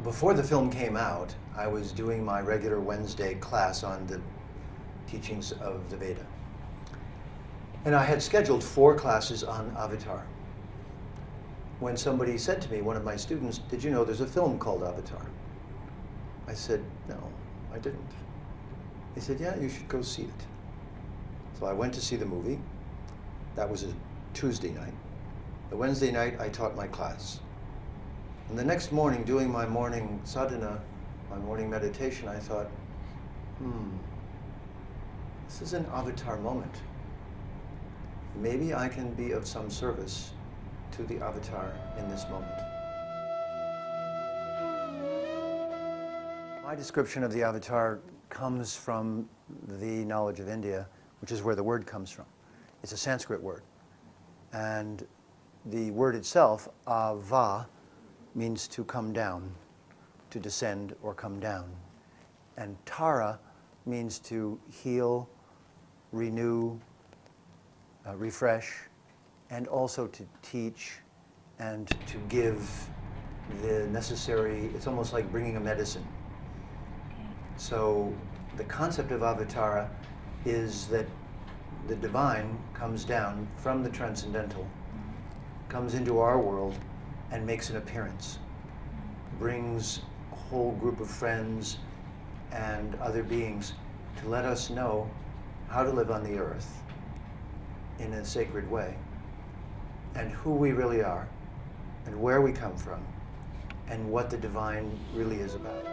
Before the film came out, I was doing my regular Wednesday class on the teachings of the Veda. And I had scheduled 4 classes on Avatar. When somebody said to me, one of my students, "Did you know there's a film called Avatar?" I said, "No, I didn't." He said, "Yeah, you should go see it." So I went to see the movie. That was a Tuesday night. The Wednesday night, I taught my class. And the next morning, doing my morning sadhana, my morning meditation, I thought, this is an Avatar moment. Maybe I can be of some service to the Avatar in this moment. My description of the Avatar comes from the knowledge of India, which is where the word comes from. It's a Sanskrit word. And the word itself, ava, means to come down, to descend or come down. And tara means to heal, renew, refresh, and also to teach and to give the necessary, it's almost like bringing a medicine. So the concept of Avatara is that the divine comes down from the transcendental, comes into our world, and makes an appearance, brings a whole group of friends and other beings to let us know how to live on the earth in a sacred way, and who we really are, and where we come from, and what the divine really is about.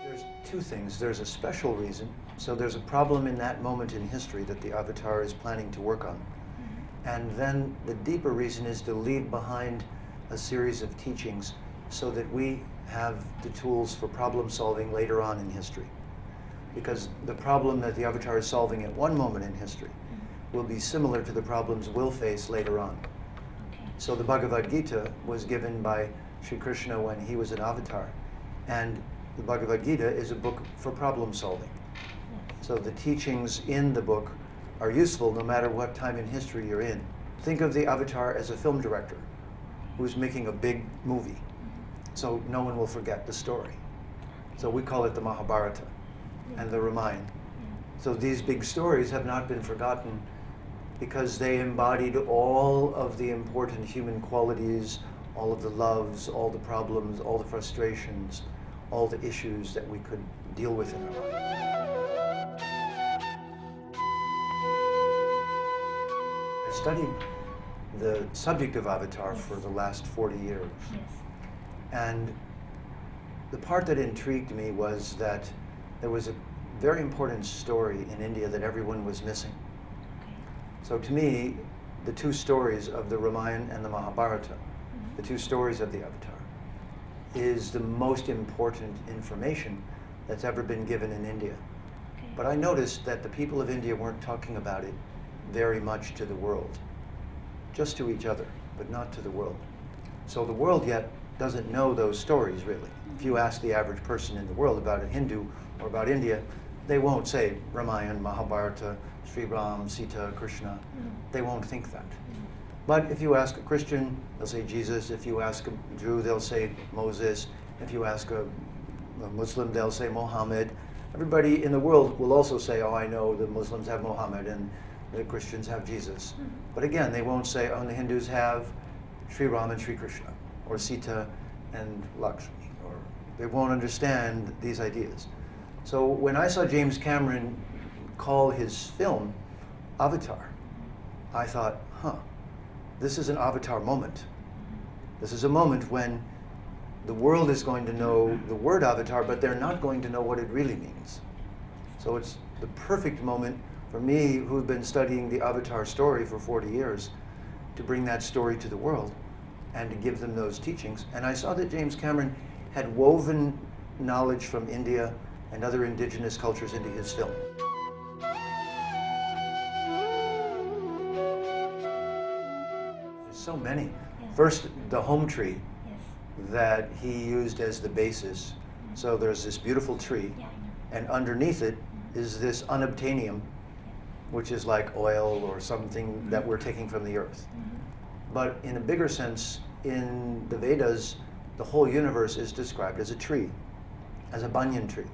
There's 2 things. There's a special reason. So there's a problem in that moment in history that the Avatar is planning to work on. And then the deeper reason is to leave behind a series of teachings so that we have the tools for problem solving later on in history. Because the problem that the Avatar is solving at one moment in history will be similar to the problems we'll face later on. So the Bhagavad Gita was given by Sri Krishna when he was an Avatar. And the Bhagavad Gita is a book for problem solving. So the teachings in the book are useful no matter what time in history you're in. Think of the Avatar as a film director who's making a big movie, so no one will forget the story. So we call it the Mahabharata and the Ramayana. So these big stories have not been forgotten because they embodied all of the important human qualities, all of the loves, all the problems, all the frustrations, all the issues that we could deal with in our life. I studied the subject of Avatar for the last 40 years. And the part that intrigued me was that there was a very important story in India that everyone was missing. So to me, the 2 stories of the Ramayana and the Mahabharata, the 2 stories of the Avatar, is the most important information that's ever been given in India. But I noticed that the people of India weren't talking about it very much to the world, just to each other, but not to the world. So the world yet doesn't know those stories really. If you ask the average person in the world about a Hindu or about India, they won't say Ramayana, Mahabharata, Sri Ram, Sita, Krishna. They won't think that. But if you ask a Christian, they'll say Jesus. If you ask a Jew, they'll say Moses. If you ask a Muslim, they'll say Muhammad. Everybody in the world will also say, oh, I know the Muslims have Muhammad and the Christians have Jesus. But again, they won't say, oh, and the Hindus have Sri Ram and Sri Krishna, or Sita and Lakshmi, or they won't understand these ideas. So when I saw James Cameron call his film Avatar, I thought, this is an Avatar moment. This is a moment when the world is going to know the word Avatar, but they're not going to know what it really means. So it's the perfect moment for me, who've been studying the Avatar story for 40 years, to bring that story to the world and to give them those teachings. And I saw that James Cameron had woven knowledge from India and other indigenous cultures into his film. There's so many. First, the home tree that he used as the basis. So there's this beautiful tree, and underneath it is this unobtainium, which is like oil or something that we're taking from the earth. But in a bigger sense, in the Vedas, the whole universe is described as a tree, as a banyan tree.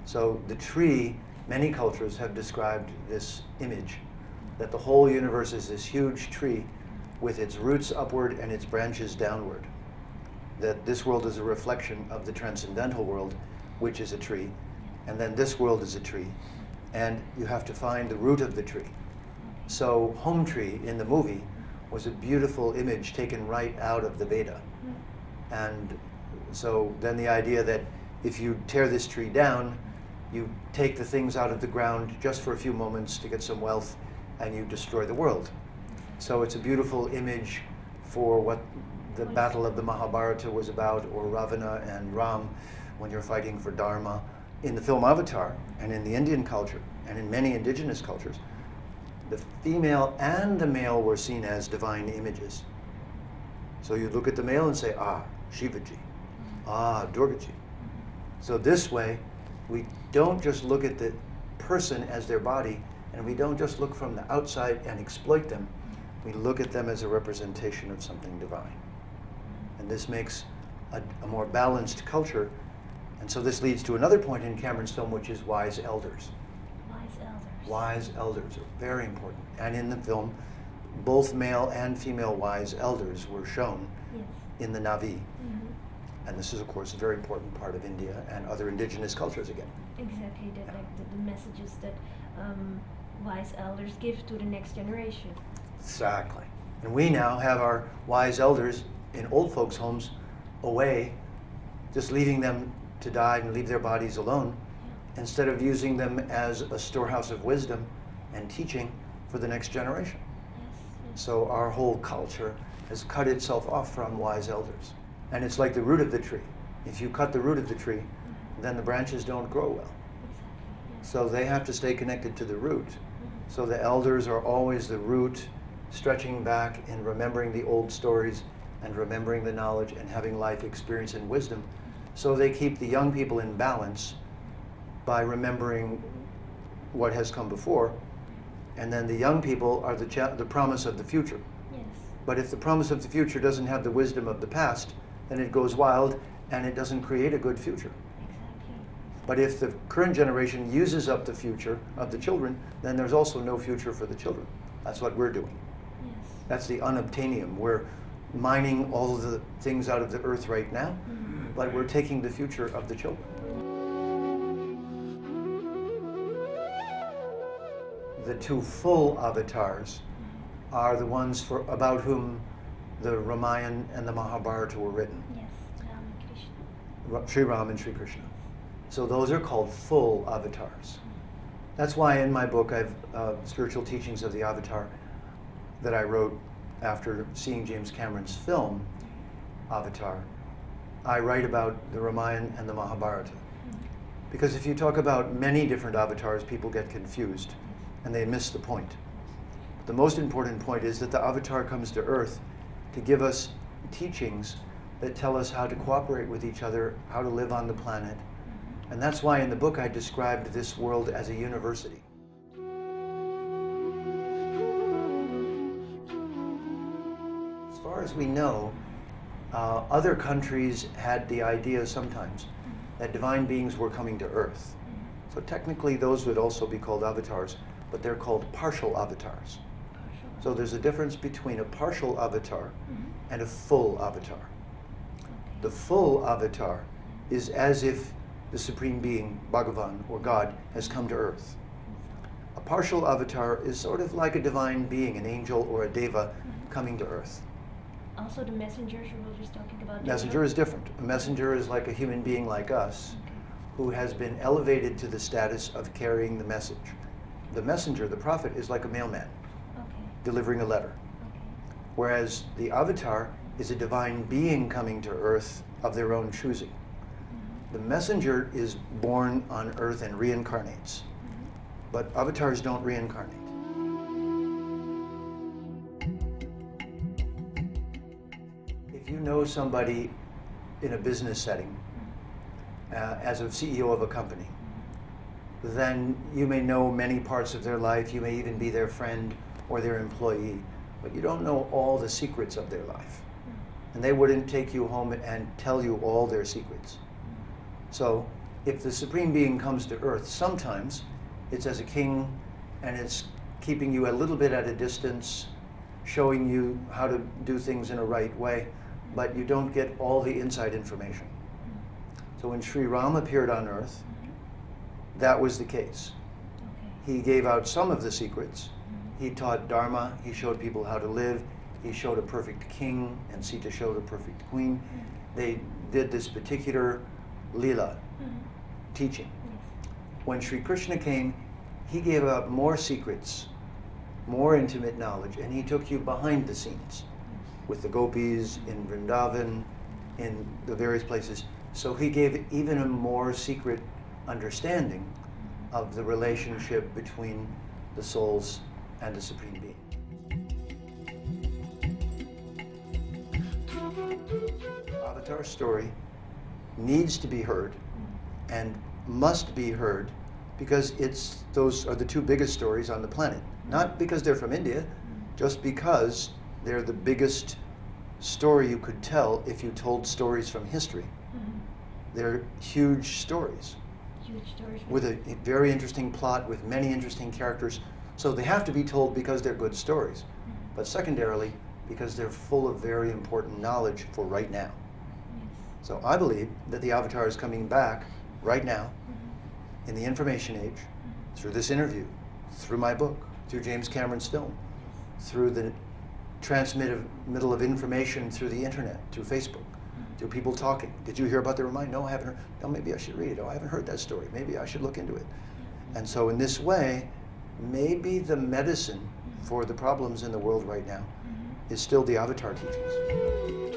So the tree, many cultures have described this image, that the whole universe is this huge tree with its roots upward and its branches downward. That this world is a reflection of the transcendental world, which is a tree, and then this world is a tree, and you have to find the root of the tree. So Home Tree in the movie was a beautiful image taken right out of the Veda. And so then the idea that if you tear this tree down, you take the things out of the ground just for a few moments to get some wealth, and you destroy the world. So it's a beautiful image for what the battle of the Mahabharata was about, or Ravana and Ram, when you're fighting for Dharma. In the film Avatar, and in the Indian culture, and in many indigenous cultures, the female and the male were seen as divine images. So you look at the male and say, ah, Shivaji, ah, Durgaji. So this way, we don't just look at the person as their body, and we don't just look from the outside and exploit them. We look at them as a representation of something divine. And this makes a more balanced culture. And so this leads to another point in Cameron's film, which is wise elders. Wise elders. Wise elders are very important. And in the film, both male and female wise elders were shown in the Navi. And this is, of course, a very important part of India and other indigenous cultures again. Exactly, that like the messages that wise elders give to the next generation. Exactly. And we now have our wise elders in old folks' homes away, just leaving them to die and leave their bodies alone, instead of using them as a storehouse of wisdom and teaching for the next generation. Yes. So our whole culture has cut itself off from wise elders. And it's like the root of the tree. If you cut the root of the tree, then the branches don't grow well. Exactly. Yes. So they have to stay connected to the root. So the elders are always the root, stretching back and remembering the old stories and remembering the knowledge and having life experience and wisdom. So they keep the young people in balance by remembering what has come before, and then the young people are the promise of the future. Yes. But if the promise of the future doesn't have the wisdom of the past, then it goes wild and it doesn't create a good future. Exactly. But if the current generation uses up the future of the children, then there's also no future for the children. That's what we're doing. Yes. That's the unobtainium. We're mining all of the things out of the earth right now, but we're taking the future of the children. The two full avatars are the ones about whom the Ramayana and the Mahabharata were written. Yes. Ram and Krishna. Sri Ram and Sri Krishna. So those are called full avatars. That's why in my book, I've Spiritual Teachings of the Avatar, that I wrote after seeing James Cameron's film, Avatar, I write about the Ramayana and the Mahabharata. Because if you talk about many different avatars, people get confused and they miss the point. The most important point is that the avatar comes to Earth to give us teachings that tell us how to cooperate with each other, how to live on the planet. And that's why in the book I described this world as a university. As far as we know, other countries had the idea sometimes that divine beings were coming to Earth. So technically those would also be called avatars, but they're called partial avatars. So there's a difference between a partial avatar and a full avatar. The full avatar is as if the Supreme Being, Bhagavan, or God, has come to Earth. A partial avatar is sort of like a divine being, an angel or a deva coming to Earth. Also the messengers you were just talking about. Messenger is different. A messenger is like a human being like us who has been elevated to the status of carrying the message. The messenger, the prophet, is like a mailman delivering a letter. Whereas the avatar is a divine being coming to Earth of their own choosing. The messenger is born on Earth and reincarnates, but avatars don't reincarnate. If you know somebody in a business setting, as a CEO of a company, then you may know many parts of their life. You may even be their friend or their employee, but you don't know all the secrets of their life. And they wouldn't take you home and tell you all their secrets. So if the Supreme Being comes to Earth, sometimes it's as a king, and it's keeping you a little bit at a distance, showing you how to do things in a right way, but you don't get all the inside information. So when Sri Ram appeared on Earth, that was the case. He gave out some of the secrets. He taught Dharma, he showed people how to live, he showed a perfect king, and Sita showed a perfect queen. They did this particular lila, teaching. When Sri Krishna came, he gave out more secrets, more intimate knowledge, and he took you behind the scenes with the gopis in Vrindavan, in the various places. So he gave even a more secret understanding of the relationship between the souls and the Supreme Being. Avatar story needs to be heard and must be heard because those are the two biggest stories on the planet. Not because they're from India, just because they're the biggest story you could tell if you told stories from history. They're huge stories. Huge stories. With a very interesting plot, with many interesting characters. So they have to be told because they're good stories. But secondarily, because they're full of very important knowledge for right now. So I believe that the Avatar is coming back right now in the information age, through this interview, through my book, through James Cameron's film, through the transmittal of information through the internet, through Facebook, through people talking. Did you hear about the Ramayana? No, I haven't heard. No, maybe I should read it. Oh, I haven't heard that story. Maybe I should look into it. And so in this way, maybe the medicine for the problems in the world right now is still the Avatar teachings.